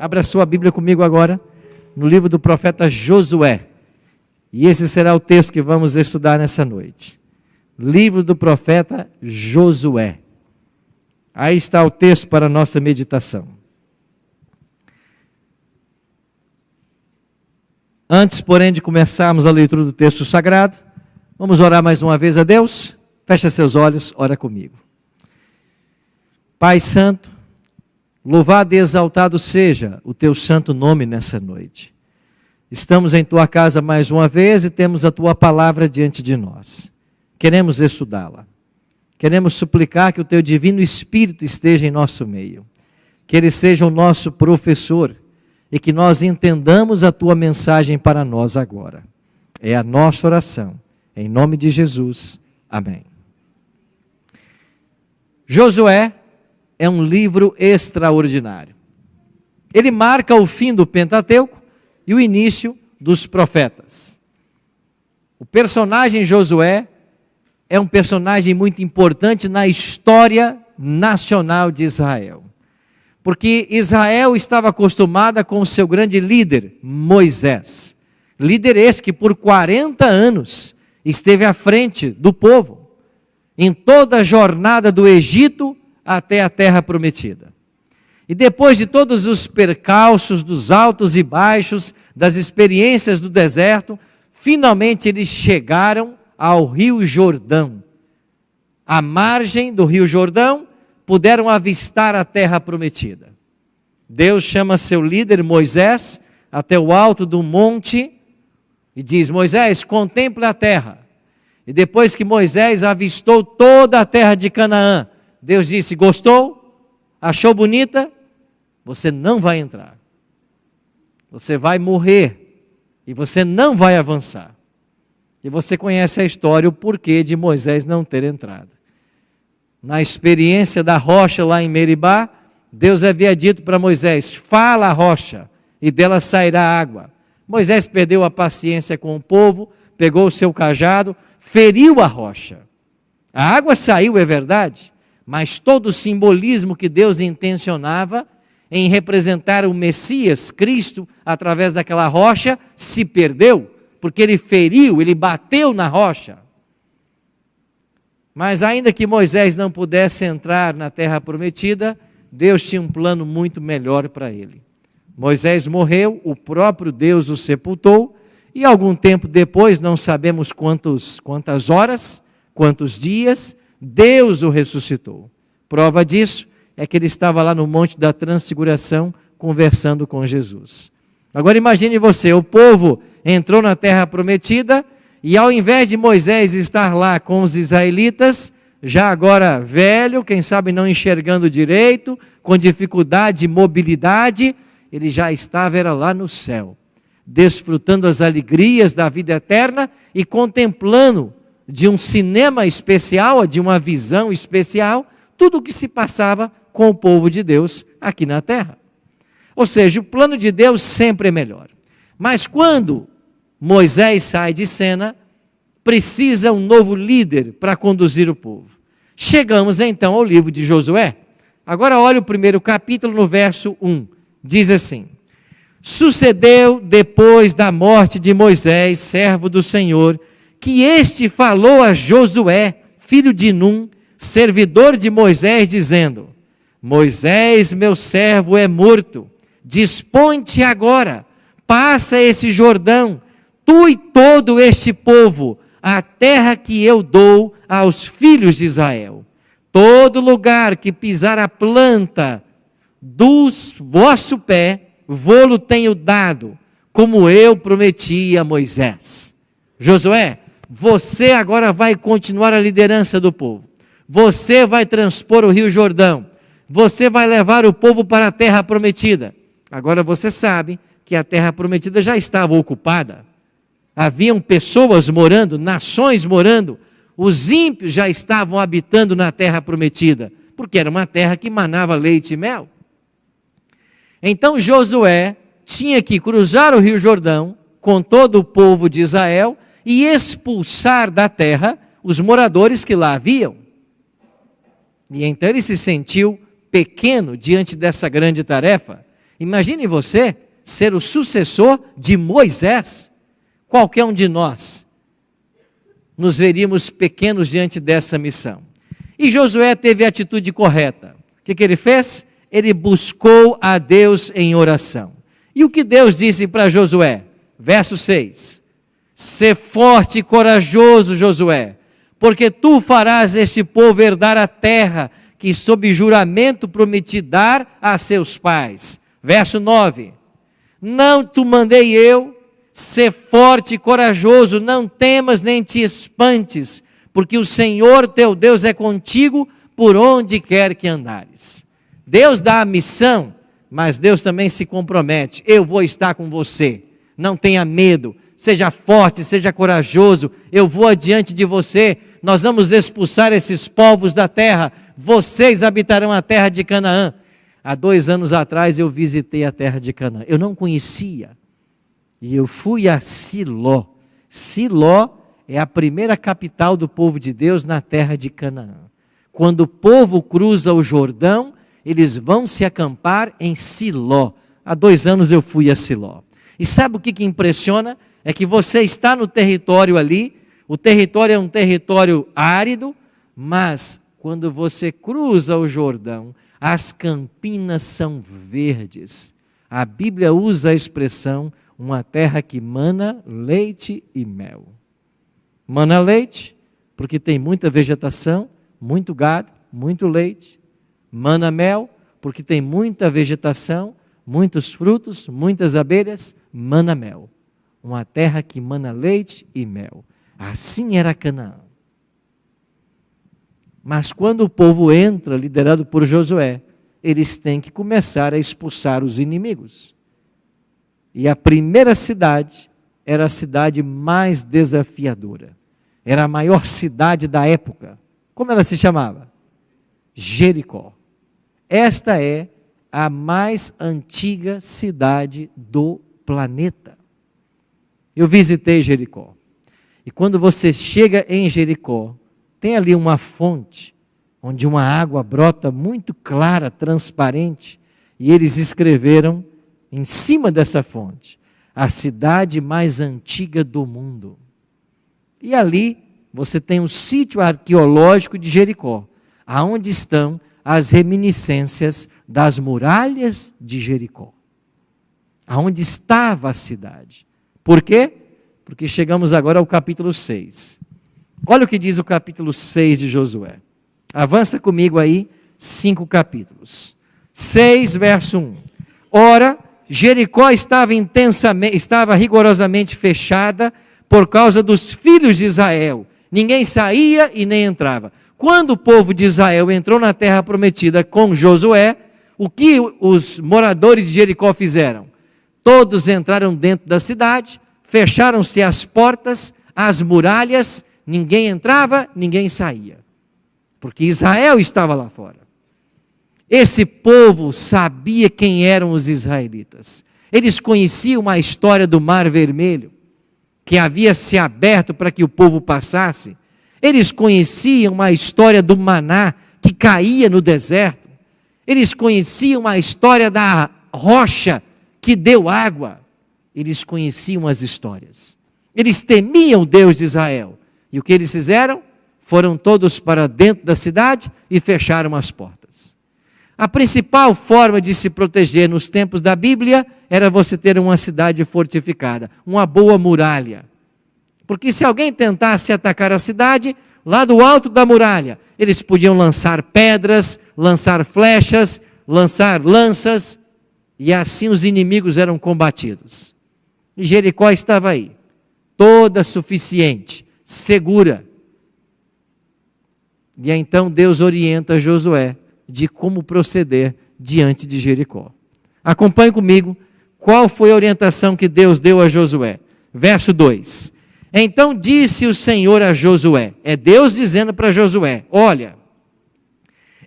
Abra sua Bíblia comigo agora, no livro do profeta Josué. E esse será o texto que vamos estudar nessa noite. Livro do profeta Josué. Aí está o texto para a nossa meditação. Antes, porém, de começarmos a leitura do texto sagrado, vamos orar mais uma vez a Deus. Fecha seus olhos, ora comigo. Pai Santo, louvado e exaltado seja o teu santo nome nessa noite. Estamos em tua casa mais uma vez e temos a tua palavra diante de nós. Queremos estudá-la. Queremos suplicar que o teu divino Espírito esteja em nosso meio. Que ele seja o nosso professor e que nós entendamos a tua mensagem para nós agora. É a nossa oração. Em nome de Jesus. Amém. Josué é um livro extraordinário. Ele marca o fim do Pentateuco e o início dos profetas. O personagem Josué é um personagem muito importante na história nacional de Israel. Porque Israel estava acostumada com o seu grande líder, Moisés. Líder esse que por 40 anos esteve à frente do povo, em toda a jornada do Egito até a terra prometida. E depois de todos os percalços, dos altos e baixos, das experiências do deserto, finalmente eles chegaram ao Rio Jordão. À margem do Rio Jordão, puderam avistar a terra prometida. Deus chama seu líder Moisés até o alto do monte e diz: Moisés, contemple a terra. E depois que Moisés avistou toda a terra de Canaã, Deus disse: gostou? Achou bonita? Você não vai entrar. Você vai morrer e você não vai avançar. E você conhece a história, o porquê de Moisés não ter entrado. Na experiência da rocha lá em Meribá, Deus havia dito para Moisés: fala a rocha e dela sairá água. Moisés perdeu a paciência com o povo, pegou o seu cajado, feriu a rocha. A água saiu, é verdade, mas todo o simbolismo que Deus intencionava em representar o Messias, Cristo, através daquela rocha, se perdeu, porque ele feriu, ele bateu na rocha. Mas ainda que Moisés não pudesse entrar na terra prometida, Deus tinha um plano muito melhor para ele. Moisés morreu, o próprio Deus o sepultou, e algum tempo depois, não sabemos quantas horas, quantos dias, Deus o ressuscitou. Prova disso é que ele estava lá no Monte da Transfiguração, conversando com Jesus. Agora imagine você, o povo entrou na terra prometida, e ao invés de Moisés estar lá com os israelitas, já agora velho, quem sabe não enxergando direito, com dificuldade de mobilidade, ele já estava lá no céu, desfrutando as alegrias da vida eterna e contemplando de um cinema especial, de uma visão especial, tudo o que se passava com o povo de Deus aqui na terra. Ou seja, o plano de Deus sempre é melhor. Mas quando Moisés sai de cena, precisa um novo líder para conduzir o povo. Chegamos então ao livro de Josué. Agora olha o primeiro capítulo no verso 1. Diz assim: sucedeu depois da morte de Moisés, servo do Senhor, que este falou a Josué, filho de Num, servidor de Moisés, dizendo: Moisés, meu servo, é morto. Dispõe-te agora, passa esse Jordão, tu e todo este povo, a terra que eu dou aos filhos de Israel. Todo lugar que pisar a planta do vosso pé, vô-lo tenho dado, como eu prometi a Moisés. Josué, você agora vai continuar a liderança do povo. Você vai transpor o Rio Jordão. Você vai levar o povo para a terra prometida. Agora você sabe que a terra prometida já estava ocupada. Haviam pessoas morando, nações morando. Os ímpios já estavam habitando na terra prometida, porque era uma terra que manava leite e mel. Então Josué tinha que cruzar o Rio Jordão com todo o povo de Israel e expulsar da terra os moradores que lá haviam. E então ele se sentiu pequeno diante dessa grande tarefa. Imagine você ser o sucessor de Moisés. Qualquer um de nós nos veríamos pequenos diante dessa missão. E Josué teve a atitude correta. O que ele fez? Ele buscou a Deus em oração. E o que Deus disse para Josué? Verso 6. Sê forte e corajoso, Josué, porque tu farás este povo herdar a terra que sob juramento prometi dar a seus pais. Verso 9. Não te mandei eu, sê forte e corajoso, não temas nem te espantes, porque o Senhor teu Deus é contigo por onde quer que andares. Deus dá a missão, mas Deus também se compromete. Eu vou estar com você, não tenha medo, seja forte, seja corajoso, eu vou adiante de você, nós vamos expulsar esses povos da terra, vocês habitarão a terra de Canaã. Há 2 anos atrás eu visitei a terra de Canaã, eu não conhecia, e eu fui a Siló. Siló é a primeira capital do povo de Deus na terra de Canaã. Quando o povo cruza o Jordão, eles vão se acampar em Siló. Há 2 anos eu fui a Siló. E sabe o que impressiona? É que você está no território ali, o território é um território árido, mas quando você cruza o Jordão, as campinas são verdes. A Bíblia usa a expressão, uma terra que mana leite e mel. Mana leite, porque tem muita vegetação, muito gado, muito leite. Mana mel, porque tem muita vegetação, muitos frutos, muitas abelhas. Mana mel. Uma terra que mana leite e mel. Assim era Canaã. Mas quando o povo entra, liderado por Josué, eles têm que começar a expulsar os inimigos. E a primeira cidade era a cidade mais desafiadora. Era a maior cidade da época. Como ela se chamava? Jericó. Esta é a mais antiga cidade do planeta. Eu visitei Jericó. E quando você chega em Jericó, tem ali uma fonte, onde uma água brota muito clara, transparente, e eles escreveram em cima dessa fonte, a cidade mais antiga do mundo. E ali você tem um sítio arqueológico de Jericó, aonde estão as reminiscências das muralhas de Jericó. Aonde estava a cidade. Por quê? Porque chegamos agora ao capítulo 6. Olha o que diz o capítulo 6 de Josué. Avança comigo aí, 5 capítulos. 6, verso 1. Ora, Jericó estava rigorosamente fechada por causa dos filhos de Israel. Ninguém saía e nem entrava. Quando o povo de Israel entrou na terra prometida com Josué, o que os moradores de Jericó fizeram? Todos entraram dentro da cidade, fecharam-se as portas, as muralhas, ninguém entrava, ninguém saía. Porque Israel estava lá fora. Esse povo sabia quem eram os israelitas. Eles conheciam a história do Mar Vermelho, que havia se aberto para que o povo passasse. Eles conheciam a história do maná, que caía no deserto. Eles conheciam a história da rocha, que deu água. Eles conheciam as histórias. Eles temiam o Deus de Israel. E o que eles fizeram? Foram todos para dentro da cidade e fecharam as portas. A principal forma de se proteger nos tempos da Bíblia era você ter uma cidade fortificada, uma boa muralha. Porque se alguém tentasse atacar a cidade, lá do alto da muralha, eles podiam lançar pedras, lançar flechas, lançar lanças, e assim os inimigos eram combatidos. E Jericó estava aí, toda suficiente, segura. E então Deus orienta Josué de como proceder diante de Jericó. Acompanhe comigo qual foi a orientação que Deus deu a Josué. Verso 2. Então disse o Senhor a Josué, é Deus dizendo para Josué, olha,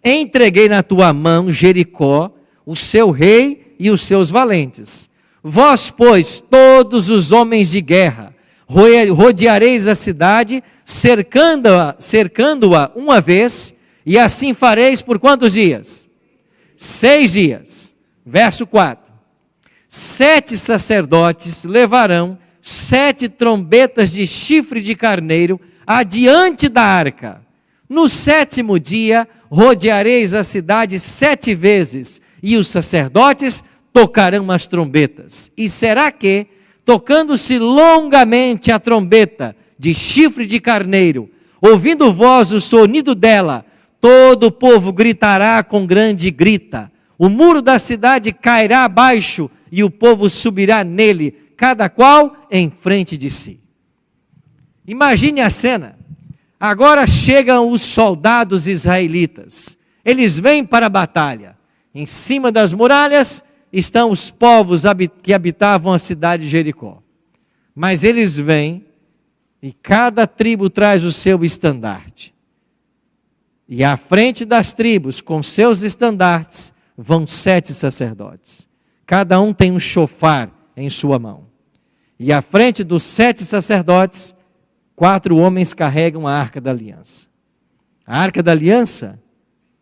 entreguei na tua mão Jericó, o seu rei e os seus valentes. Vós, pois, todos os homens de guerra, rodeareis a cidade, cercando-a uma vez, e assim fareis por quantos dias? 6 dias. Verso 4. 7 sacerdotes levarão 7 trombetas de chifre de carneiro adiante da arca. No 7º dia, rodeareis a cidade 7 vezes, e os sacerdotes tocarão as trombetas. E será que, tocando-se longamente a trombeta de chifre de carneiro, ouvindo vós o sonido dela, todo o povo gritará com grande grita. O muro da cidade cairá abaixo e o povo subirá nele, cada qual em frente de si. Imagine a cena. Agora chegam os soldados israelitas. Eles vêm para a batalha. Em cima das muralhas estão os povos que habitavam a cidade de Jericó. Mas eles vêm e cada tribo traz o seu estandarte. E à frente das tribos, com seus estandartes, vão 7 sacerdotes. Cada um tem um chofar em sua mão. E à frente dos 7 sacerdotes, 4 homens carregam a Arca da Aliança. A Arca da Aliança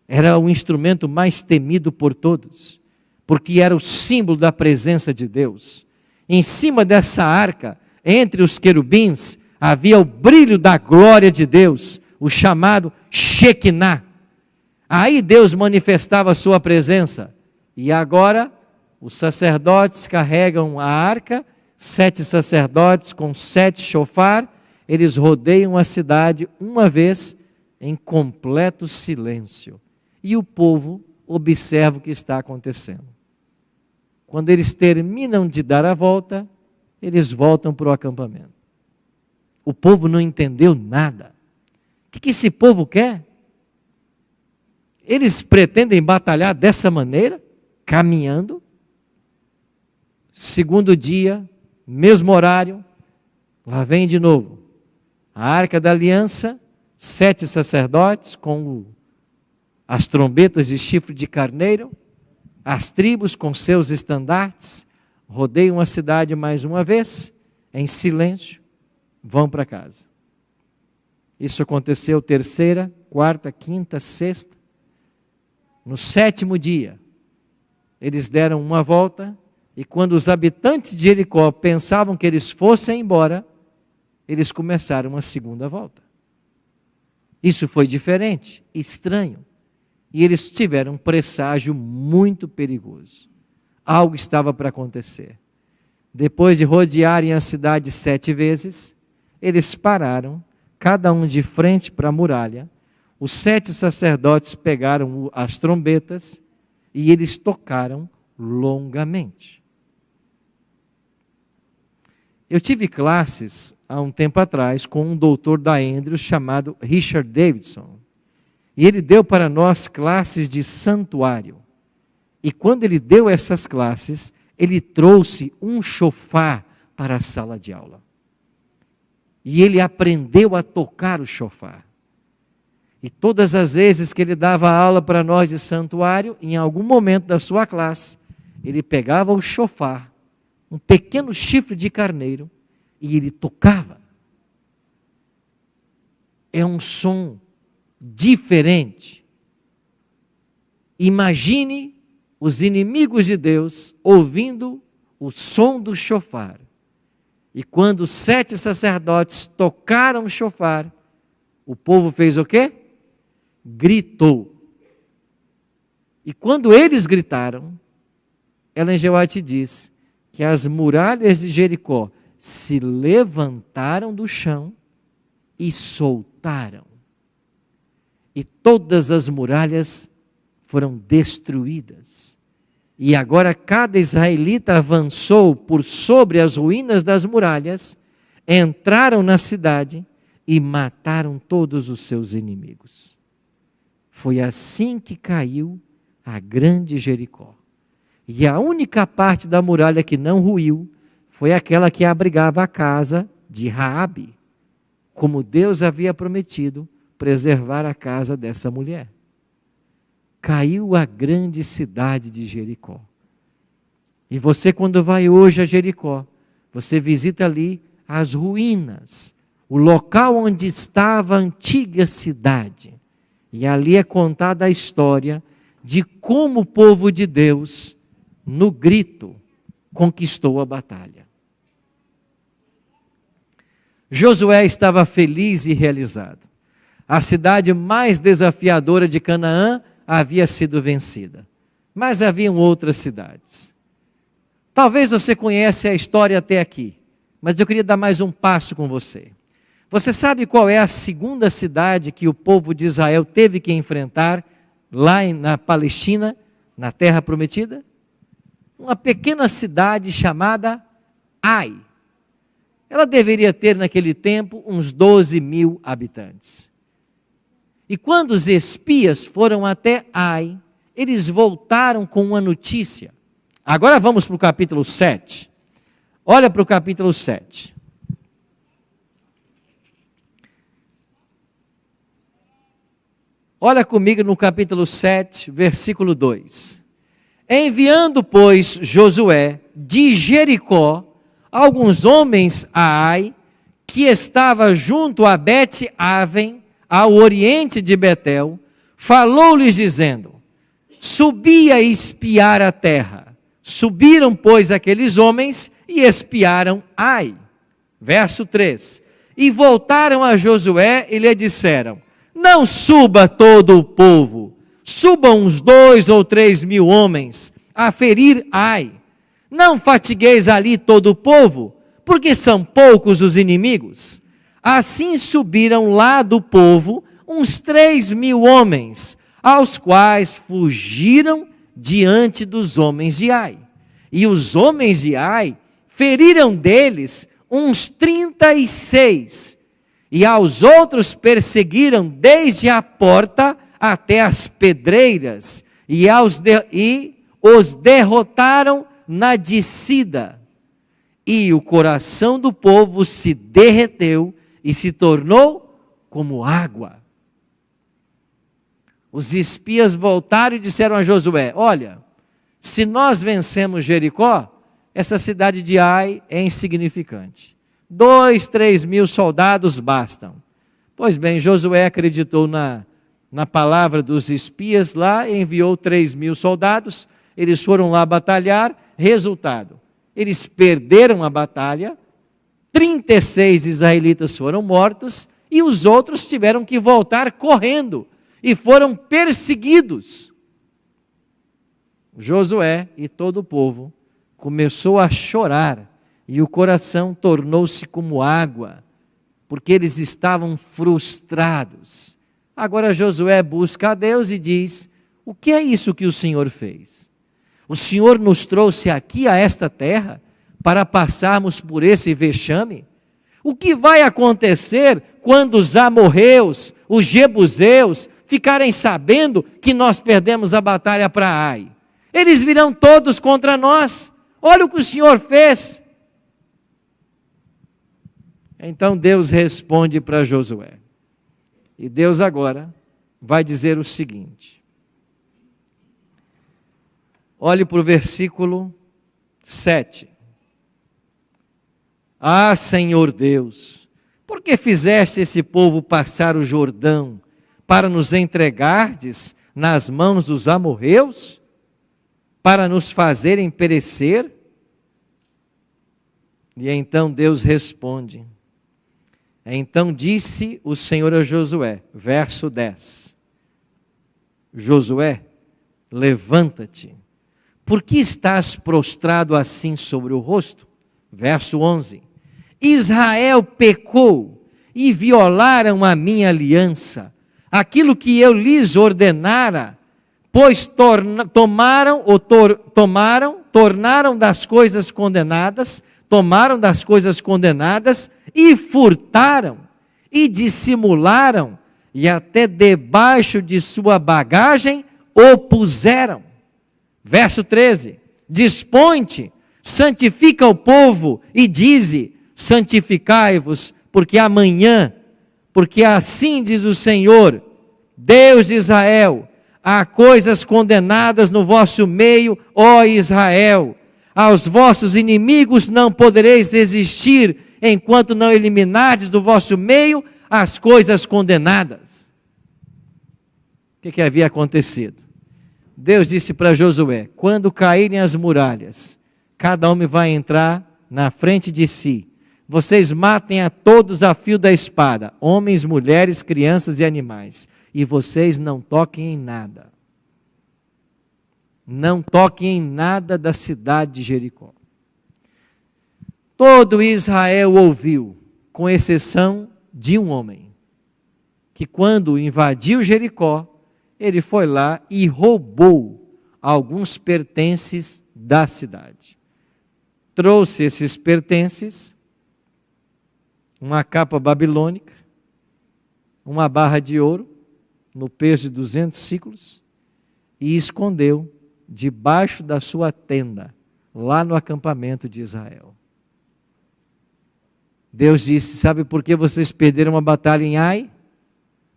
era o instrumento mais temido por todos, porque era o símbolo da presença de Deus. Em cima dessa arca, entre os querubins, havia o brilho da glória de Deus, o chamado Shekinah. Aí Deus manifestava a sua presença. E agora, os sacerdotes carregam a arca, 7 sacerdotes com 7 chofar, eles rodeiam a cidade uma vez em completo silêncio. E o povo observa o que está acontecendo. Quando eles terminam de dar a volta, eles voltam para o acampamento. O povo não entendeu nada. O que esse povo quer? Eles pretendem batalhar dessa maneira, caminhando. Segundo dia, mesmo horário, lá vem de novo. A Arca da Aliança, 7 sacerdotes com as trombetas de chifre de carneiro, as tribos com seus estandartes, rodeiam a cidade mais uma vez, em silêncio, vão para casa. Isso aconteceu 3ª, 4ª, 5ª, 6ª. No 7º dia, eles deram uma volta, e quando os habitantes de Jericó pensavam que eles fossem embora, eles começaram uma segunda volta. Isso foi diferente, estranho. E eles tiveram um presságio muito perigoso. Algo estava para acontecer. Depois de rodearem a cidade 7 vezes, eles pararam, cada um de frente para a muralha. Os 7 sacerdotes pegaram as trombetas e eles tocaram longamente. Eu tive classes há um tempo atrás com um doutor da Andrews chamado Richard Davidson. E ele deu para nós classes de santuário. E quando ele deu essas classes, ele trouxe um chofar para a sala de aula. E ele aprendeu a tocar o chofar. E todas as vezes que ele dava aula para nós de santuário, em algum momento da sua classe, ele pegava o chofar, um pequeno chifre de carneiro, e ele tocava. É um som diferente. Imagine os inimigos de Deus ouvindo o som do chofar. E quando os 7 sacerdotes tocaram o chofar, o povo fez o quê? Gritou. E quando eles gritaram, Ellen G. White diz que as muralhas de Jericó se levantaram do chão e soltaram. E todas as muralhas foram destruídas. E agora cada israelita avançou por sobre as ruínas das muralhas, entraram na cidade e mataram todos os seus inimigos. Foi assim que caiu a grande Jericó. E a única parte da muralha que não ruiu foi aquela que abrigava a casa de Raabe, como Deus havia prometido preservar a casa dessa mulher. Caiu a grande cidade de Jericó. E você, quando vai hoje a Jericó, você visita ali as ruínas, o local onde estava a antiga cidade. E ali é contada a história de como o povo de Deus, no grito, conquistou a batalha. Josué estava feliz e realizado. A cidade mais desafiadora de Canaã havia sido vencida. Mas haviam outras cidades. Talvez você conheça a história até aqui, mas eu queria dar mais um passo com você. Você sabe qual é a segunda cidade que o povo de Israel teve que enfrentar lá na Palestina, na Terra Prometida? Uma pequena cidade chamada Ai. Ela deveria ter naquele tempo uns 12.000 habitantes. E quando os espias foram até Ai, eles voltaram com uma notícia. Agora vamos para o capítulo 7. Olha para o capítulo 7. Olha comigo no capítulo 7, versículo 2. Enviando, pois, Josué de Jericó alguns homens a Ai, que estava junto a Bet-Aven, ao oriente de Betel, falou-lhes dizendo: subi a espiar a terra. Subiram, pois, aqueles homens e espiaram Ai. Verso 3. E voltaram a Josué e lhe disseram: não suba todo o povo, subam uns 2 ou 3 mil homens a ferir Ai. Não fatigueis ali todo o povo, porque são poucos os inimigos. Assim subiram lá do povo uns 3.000 homens, aos quais fugiram diante dos homens de Ai. E os homens de Ai feriram deles uns 36, e aos outros perseguiram desde a porta até as pedreiras, e os derrotaram na descida. E o coração do povo se derreteu e se tornou como água. Os espias voltaram e disseram a Josué: olha, se nós vencemos Jericó, essa cidade de Ai é insignificante. 2, 3 mil soldados bastam. Pois bem, Josué acreditou na palavra dos espias lá e enviou 3.000 soldados. Eles foram lá batalhar. Resultado, eles perderam a batalha, 36 israelitas foram mortos e os outros tiveram que voltar correndo e foram perseguidos. Josué e todo o povo começou a chorar e o coração tornou-se como água, porque eles estavam frustrados. Agora Josué busca a Deus e diz: o que é isso que o Senhor fez? O Senhor nos trouxe aqui a esta terra para passarmos por esse vexame? O que vai acontecer quando os amorreus, os jebuseus, ficarem sabendo que nós perdemos a batalha para Ai? Eles virão todos contra nós. Olha o que o Senhor fez. Então Deus responde para Josué. E Deus agora vai dizer o seguinte. Olhe para o versículo 7. Ah, Senhor Deus, por que fizeste esse povo passar o Jordão para nos entregardes nas mãos dos amorreus? Para nos fazerem perecer? E então Deus responde. Então disse o Senhor a Josué, verso 10. Josué, levanta-te. Por que estás prostrado assim sobre o rosto? Verso 11. Israel pecou e violaram a minha aliança, aquilo que eu lhes ordenara, pois tomaram das coisas condenadas e furtaram e dissimularam e até debaixo de sua bagagem o puseram. Verso 13, dispõe-te, santifica o povo e dize, santificai-vos, porque assim diz o Senhor, Deus de Israel, há coisas condenadas no vosso meio, ó Israel, aos vossos inimigos não podereis resistir, enquanto não eliminardes do vosso meio as coisas condenadas. O que havia acontecido? Deus disse para Josué, quando caírem as muralhas, cada homem vai entrar na frente de si. Vocês matem a todos a fio da espada, homens, mulheres, crianças e animais, e vocês não toquem em nada. Não toquem em nada da cidade de Jericó. Todo Israel ouviu, com exceção de um homem, que quando invadiu Jericó, ele foi lá e roubou alguns pertences da cidade. Trouxe esses pertences, uma capa babilônica, uma barra de ouro, no peso de 200 ciclos, e escondeu debaixo da sua tenda, lá no acampamento de Israel. Deus disse: sabe por que vocês perderam uma batalha em Ai?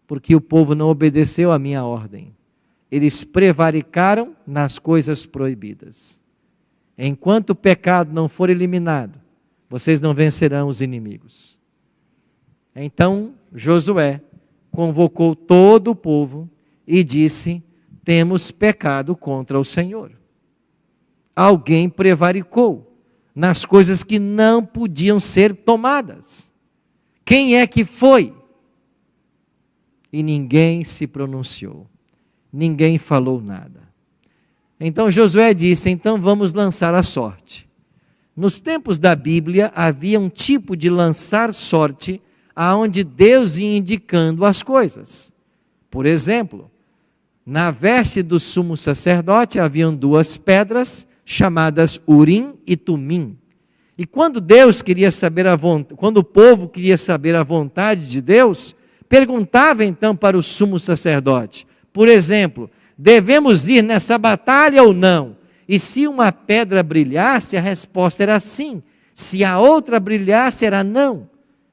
Porque o povo não obedeceu à minha ordem. Eles prevaricaram nas coisas proibidas. Enquanto o pecado não for eliminado, vocês não vencerão os inimigos. Então Josué convocou todo o povo e disse: temos pecado contra o Senhor. Alguém prevaricou nas coisas que não podiam ser tomadas. Quem é que foi? E ninguém se pronunciou. Ninguém falou nada. Então Josué disse: então vamos lançar a sorte. Nos tempos da Bíblia havia um tipo de lançar sorte aonde Deus ia indicando as coisas. Por exemplo, na veste do sumo sacerdote haviam duas pedras chamadas Urim e Tumim. E quando Deus queria saber quando o povo queria saber a vontade de Deus, perguntava então para o sumo sacerdote, por exemplo: devemos ir nessa batalha ou não? E se uma pedra brilhasse, a resposta era sim. Se a outra brilhasse, era não.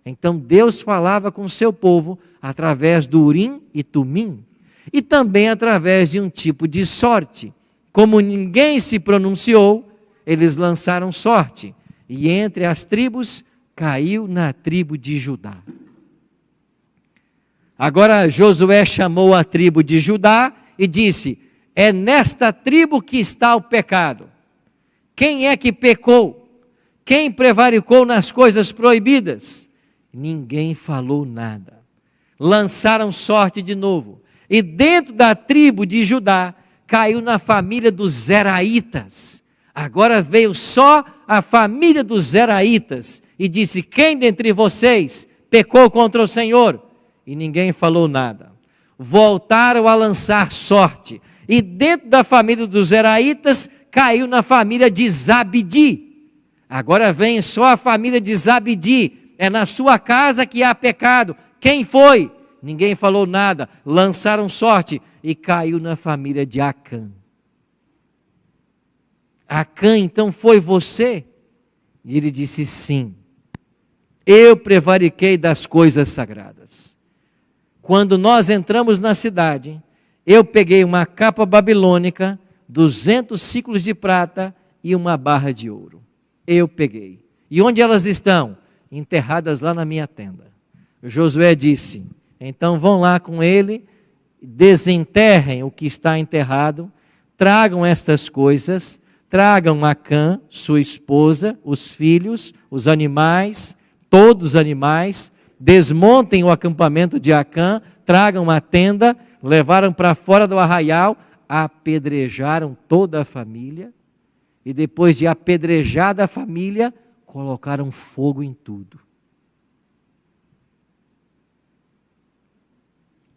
Então Deus falava com o seu povo através do Urim e Tumim. E também através de um tipo de sorte. Como ninguém se pronunciou, eles lançaram sorte. E entre as tribos, caiu na tribo de Judá. Agora Josué chamou a tribo de Judá e disse: é nesta tribo que está o pecado. Quem é que pecou? Quem prevaricou nas coisas proibidas? Ninguém falou nada. Lançaram sorte de novo. E dentro da tribo de Judá, caiu na família dos Zeraitas. Agora veio só a família dos Zeraitas e disse: quem dentre vocês pecou contra o Senhor? E ninguém falou nada. Voltaram a lançar sorte. E dentro da família dos Zeraitas, caiu na família de Zabdi. Agora vem só a família de Zabdi. É na sua casa que há pecado. Quem foi? Ninguém falou nada. Lançaram sorte e caiu na família de Acã. Acã, então foi você? E ele disse: sim. Eu prevariquei das coisas sagradas. Quando nós entramos na cidade, eu peguei uma capa babilônica, 200 ciclos de prata e uma barra de ouro. Eu peguei. E onde elas estão? Enterradas lá na minha tenda. Josué disse: então vão lá com ele, desenterrem o que está enterrado, tragam estas coisas, tragam Acã, sua esposa, os filhos, os animais, todos os animais, desmontem o acampamento de Acã, tragam uma tenda, levaram para fora do arraial, apedrejaram toda a família, e depois de apedrejada a família, colocaram fogo em tudo.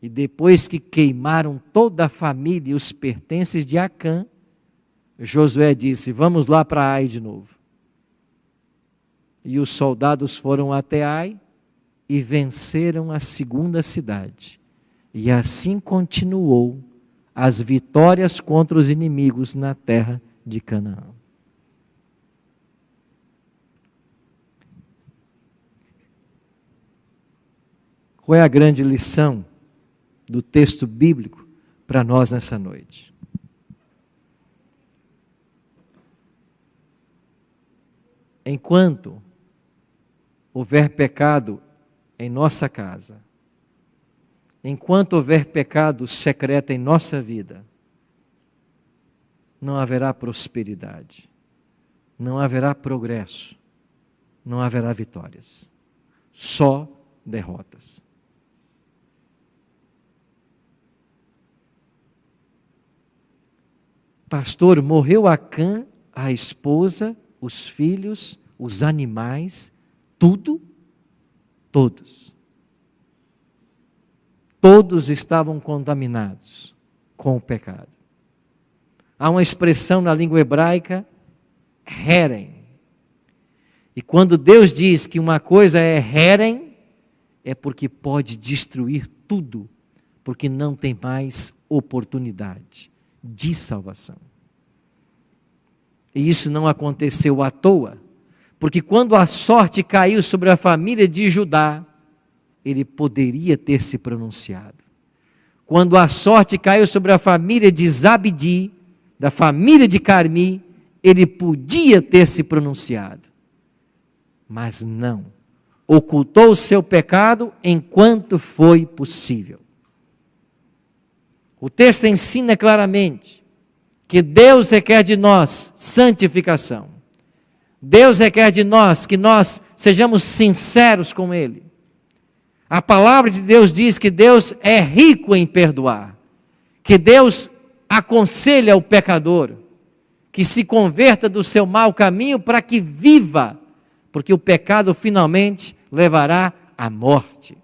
E depois que queimaram toda a família e os pertences de Acã, Josué disse: vamos lá para Ai de novo. E os soldados foram até Ai e venceram a segunda cidade. E assim continuou as vitórias contra os inimigos na terra de Canaã. Qual é a grande lição do texto bíblico para nós nessa noite? Enquanto houver pecado em nossa casa, enquanto houver pecado secreto em nossa vida, não haverá prosperidade. não haverá progresso, não haverá vitórias, só derrotas. Pastor, morreu Acã, a esposa, os filhos, os animais, tudo? Todos. Todos estavam contaminados com o pecado. Há uma expressão na língua hebraica, herem. E quando Deus diz que uma coisa é herem, é porque pode destruir tudo, porque não tem mais oportunidade de salvação. E isso não aconteceu à toa, porque quando a sorte caiu sobre a família de Judá, ele poderia ter se pronunciado. Quando a sorte caiu sobre a família de Zabdi, da família de Carmi, ele podia ter se pronunciado. Mas não. Ocultou o seu pecado enquanto foi possível. O texto ensina claramente que Deus requer de nós santificação. Deus requer de nós que nós sejamos sinceros com Ele. A palavra de Deus diz que Deus é rico em perdoar, que Deus aconselha o pecador que se converta do seu mau caminho para que viva, porque o pecado finalmente levará à morte.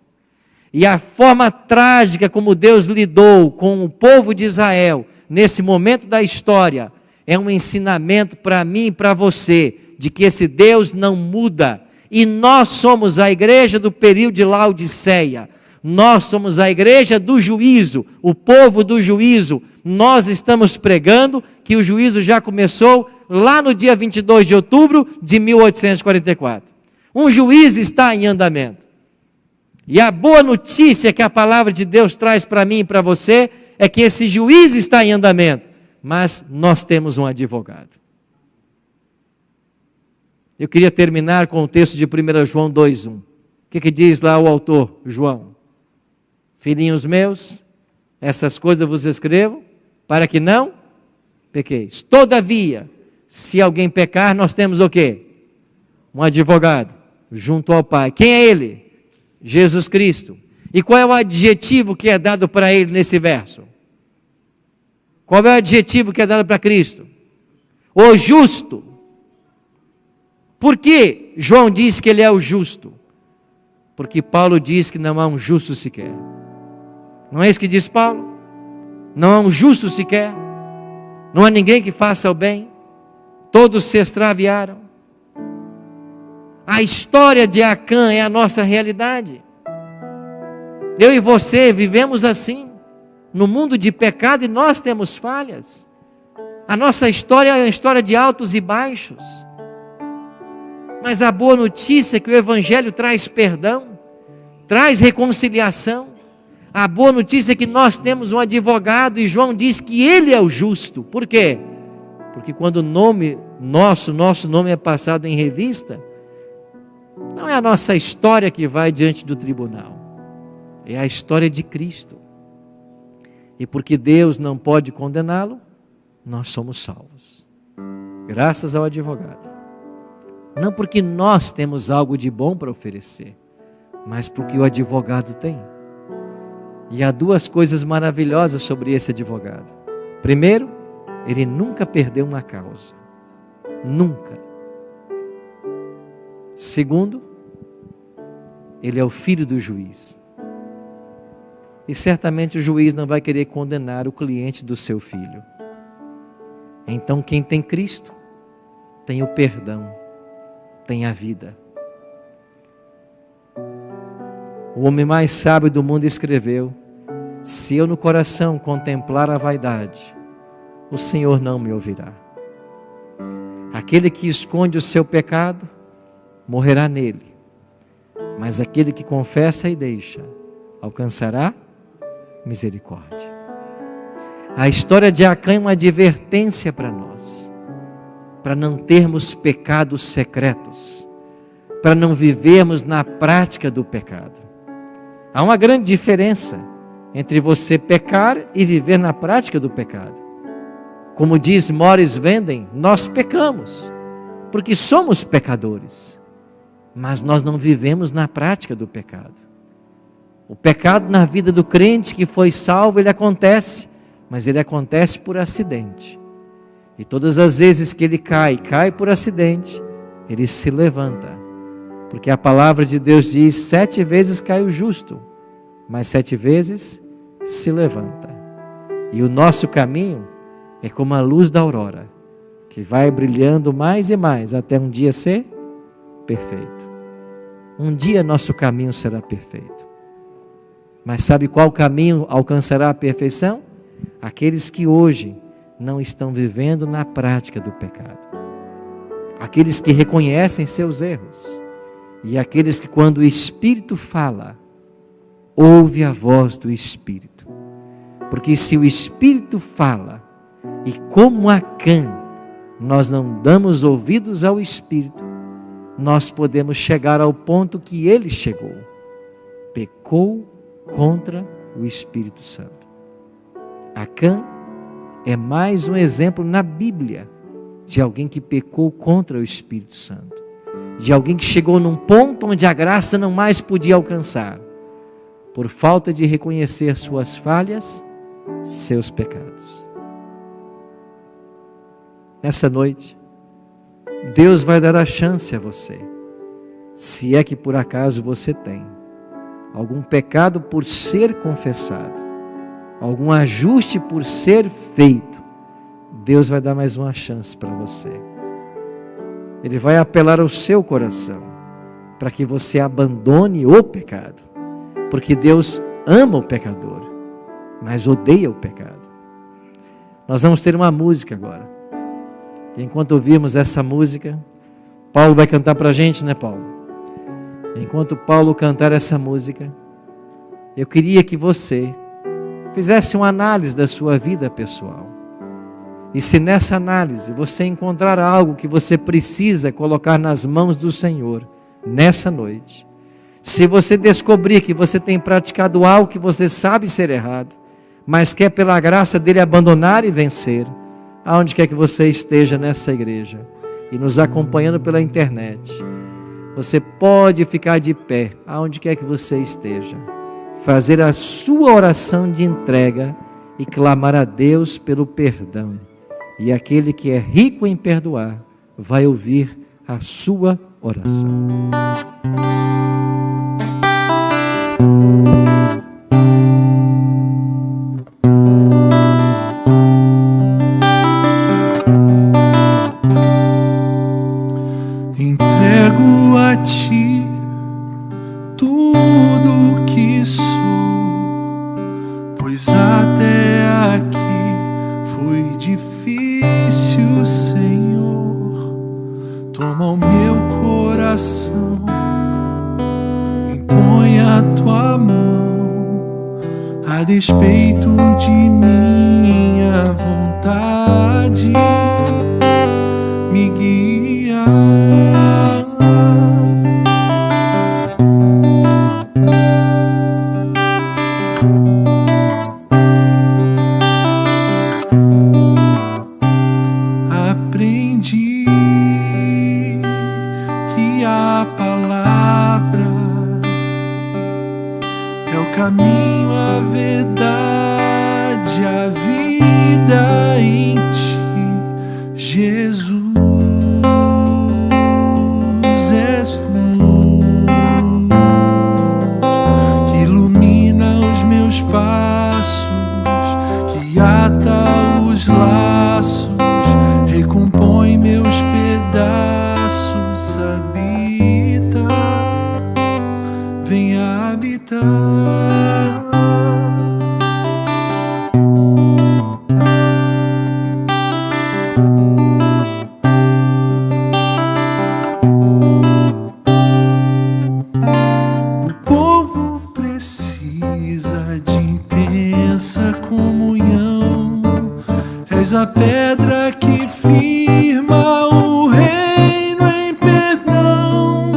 E a forma trágica como Deus lidou com o povo de Israel nesse momento da história é um ensinamento para mim e para você de que esse Deus não muda. E nós somos a igreja do período de Laodiceia. Nós somos a igreja do juízo, o povo do juízo. Nós estamos pregando que o juízo já começou lá no dia 22 de outubro de 1844. Um juízo está em andamento. E a boa notícia que a palavra de Deus traz para mim e para você é que esse juízo está em andamento, mas nós temos um advogado. Eu queria terminar com o texto de 1 João 2,1. O que diz lá o autor, João? Filhinhos meus, essas coisas eu vos escrevo, para que não pequeis. Todavia, se alguém pecar, nós temos o quê? Um advogado, junto ao Pai. Quem é ele? Jesus Cristo. E qual é o adjetivo que é dado para ele nesse verso? Qual é o adjetivo que é dado para Cristo? O justo. Por que João diz que ele é o justo? Porque Paulo diz que não há um justo sequer. Não é isso que diz Paulo? Não há um justo sequer. Não há ninguém que faça o bem. Todos se extraviaram. A história de Acã é a nossa realidade. Eu e você vivemos assim, no mundo de pecado, e nós temos falhas. A nossa história é uma história de altos e baixos. Mas a boa notícia é que o Evangelho traz perdão, traz reconciliação. A boa notícia é que nós temos um advogado, e João diz que ele é o justo. Por quê? Porque quando o nome nosso nome é passado em revista, não é a nossa história que vai diante do tribunal, é a história de Cristo. E porque Deus não pode condená-lo, nós somos salvos, graças ao advogado. Não porque nós temos algo de bom para oferecer, mas porque o advogado tem. E há duas coisas maravilhosas sobre esse advogado. Primeiro, ele nunca perdeu uma causa. Nunca. Segundo, ele é o filho do juiz. E certamente o juiz não vai querer condenar o cliente do seu filho. Então quem tem Cristo, tem o perdão, tem a vida. O homem mais sábio do mundo escreveu: se eu no coração contemplar a vaidade, o Senhor não me ouvirá. Aquele que esconde o seu pecado, morrerá nele. Mas aquele que confessa e deixa, alcançará misericórdia. A história de Acã é uma advertência para nós, para não termos pecados secretos, para não vivermos na prática do pecado. Há uma grande diferença entre você pecar e viver na prática do pecado. Como diz Morris Venden, nós pecamos, porque somos pecadores, mas nós não vivemos na prática do pecado. O pecado na vida do crente que foi salvo, ele acontece, mas ele acontece por acidente. E todas as vezes que ele cai por acidente, ele se levanta. Porque a palavra de Deus diz: 7 vezes cai o justo, mas 7 vezes se levanta. E o nosso caminho é como a luz da aurora, que vai brilhando mais e mais, até um dia ser perfeito. Um dia nosso caminho será perfeito. Mas sabe qual caminho alcançará a perfeição? Aqueles que hoje não estão vivendo na prática do pecado. Aqueles que reconhecem seus erros. E aqueles que, quando o Espírito fala, ouve a voz do Espírito. Porque se o Espírito fala, e como Acã, nós não damos ouvidos ao Espírito, nós podemos chegar ao ponto que ele chegou. Pecou contra o Espírito Santo. Acã é mais um exemplo na Bíblia de alguém que pecou contra o Espírito Santo, de alguém que chegou num ponto onde a graça não mais podia alcançar, por falta de reconhecer suas falhas, seus pecados. Nessa noite, Deus vai dar a chance a você, se é que por acaso você tem algum pecado por ser confessado, algum ajuste por ser feito. Deus vai dar mais uma chance para você. Ele vai apelar ao seu coração para que você abandone o pecado, porque Deus ama o pecador, mas odeia o pecado. Nós vamos ter uma música agora. E enquanto ouvirmos essa música, Paulo vai cantar para a gente, né, Paulo? Enquanto Paulo cantar essa música, eu queria que você fizesse uma análise da sua vida pessoal. E se nessa análise você encontrar algo que você precisa colocar nas mãos do Senhor nessa noite, se você descobrir que você tem praticado algo que você sabe ser errado, mas quer pela graça dele abandonar e vencer, aonde quer que você esteja nessa igreja e nos acompanhando pela internet, você pode ficar de pé, aonde quer que você esteja, fazer a sua oração de entrega e clamar a Deus pelo perdão. E aquele que é rico em perdoar, vai ouvir a sua oração. Entrego a ti tudo que sou, pois até aqui foi difícil, Senhor. Toma o meu coração, impõe a tua mão, a despeito de minha vontade, me guia. Aprendi que a palavra é o caminho, a verdade, a vida em ti, Jesus. És luz que ilumina os meus passos, que ata os laços, recompõe meus pedaços, habita, vem habitar. O povo precisa de intensa comunhão. És a pedra que firma o reino em perdão.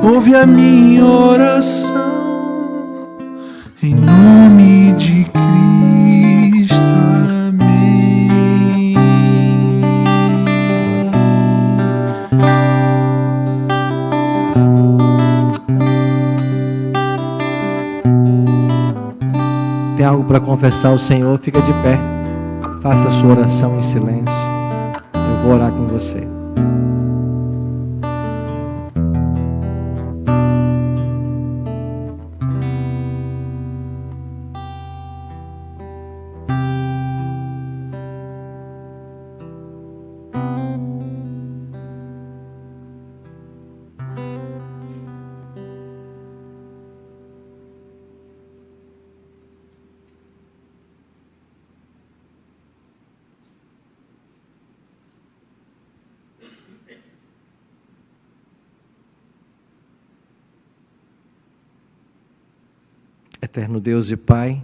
Ouve a minha oração, em nome de Cristo, amém. algo para confessar ao Senhor, fica de pé. Faça a sua oração em silêncio. Eu vou orar com você. Eterno Deus e Pai,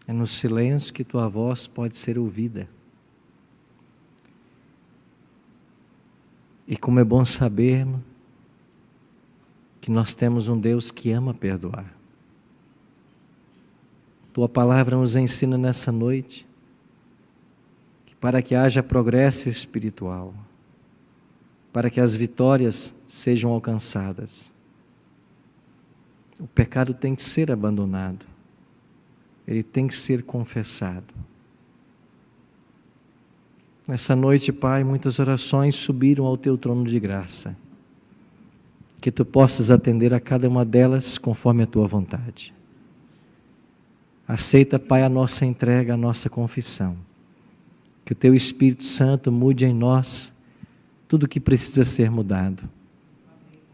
é no silêncio que Tua voz pode ser ouvida. E como é bom sabermos que nós temos um Deus que ama perdoar. Tua palavra nos ensina nessa noite que para que haja progresso espiritual, para que as vitórias sejam alcançadas, o pecado tem que ser abandonado, ele tem que ser confessado. Nessa noite, Pai, muitas orações subiram ao Teu trono de graça, que Tu possas atender a cada uma delas conforme a Tua vontade. Aceita, Pai, a nossa entrega, a nossa confissão, que o Teu Espírito Santo mude em nós tudo o que precisa ser mudado,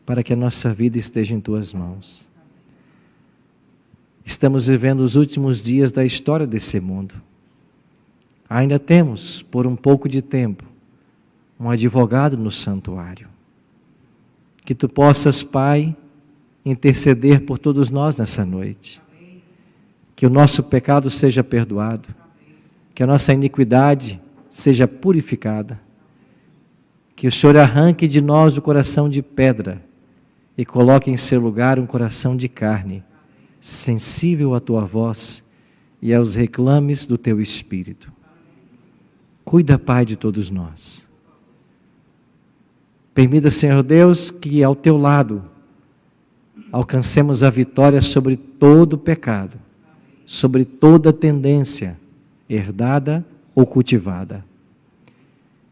para que a nossa vida esteja em Tuas mãos. Estamos vivendo os últimos dias da história desse mundo. Ainda temos, por um pouco de tempo, um advogado no santuário. Que Tu possas, Pai, interceder por todos nós nessa noite. Que o nosso pecado seja perdoado. Que a nossa iniquidade seja purificada. Que o Senhor arranque de nós o coração de pedra e coloque em seu lugar um coração de carne, sensível à Tua voz e aos reclames do Teu Espírito. Cuida, Pai, de todos nós. Permita, Senhor Deus, que ao Teu lado alcancemos a vitória sobre todo pecado, sobre toda tendência, herdada ou cultivada.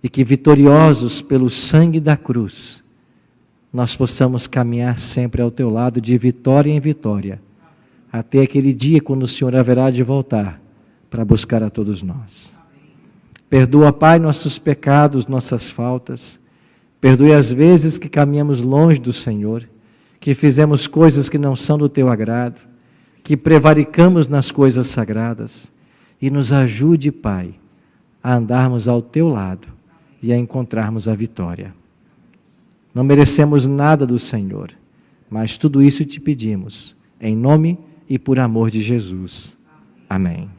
E que vitoriosos pelo sangue da cruz, nós possamos caminhar sempre ao Teu lado de vitória em vitória, até aquele dia quando o Senhor haverá de voltar para buscar a todos nós. Perdoa, Pai, nossos pecados, nossas faltas. Perdoe as vezes que caminhamos longe do Senhor, que fizemos coisas que não são do Teu agrado, que prevaricamos nas coisas sagradas. E nos ajude, Pai, a andarmos ao Teu lado e a encontrarmos a vitória. Não merecemos nada do Senhor, mas tudo isso te pedimos, em nome e por amor de Jesus. Amém.